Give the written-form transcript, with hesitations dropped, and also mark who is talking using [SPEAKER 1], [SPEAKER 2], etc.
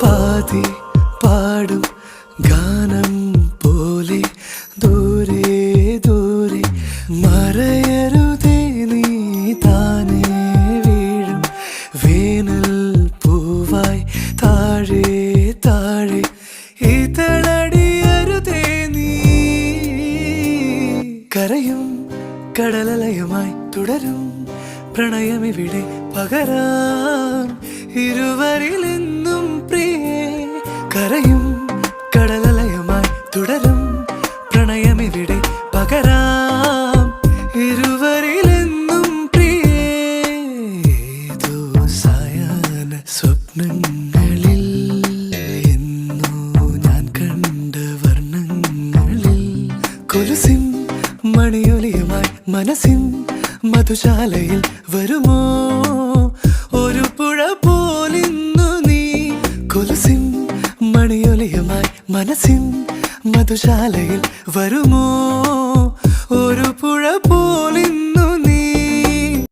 [SPEAKER 1] പാതി പാടും ഗാനം പോലെ ദൂരെ ദൂരെ മറയരുതേ നീ താനേ വീഴും വേനൽ പൂവായി താഴെ താഴെ ഇതളടിയരുതേ നീ കരയും കടലലയുമായി തുടരും പ്രണയമിവിടെ പകരാം ഇരുവരിലെന്നും പ്രിയേ കരയും കടലലയുമായി തുടരും പ്രണയമിവിടെ പകരാം ഇരുവരിലെന്നും പ്രിയേ ഏതോ സായാഹ്ന സ്വപ്നങ്ങളിൽ എന്നോ ഞാൻ കണ്ട വർണ്ണങ്ങളിൽ കൊലുസിൻ മണിയൊലിയുമായി മനസ്സിൻ മധുശാലയിൽ വരുമോ ഒരു പുഴ പോലിന്നു നീ കൊലുസിൻ മണിയൊലിയുമായി മനസ്സിൻ മധുശാലയിൽ വരുമോ ഒരു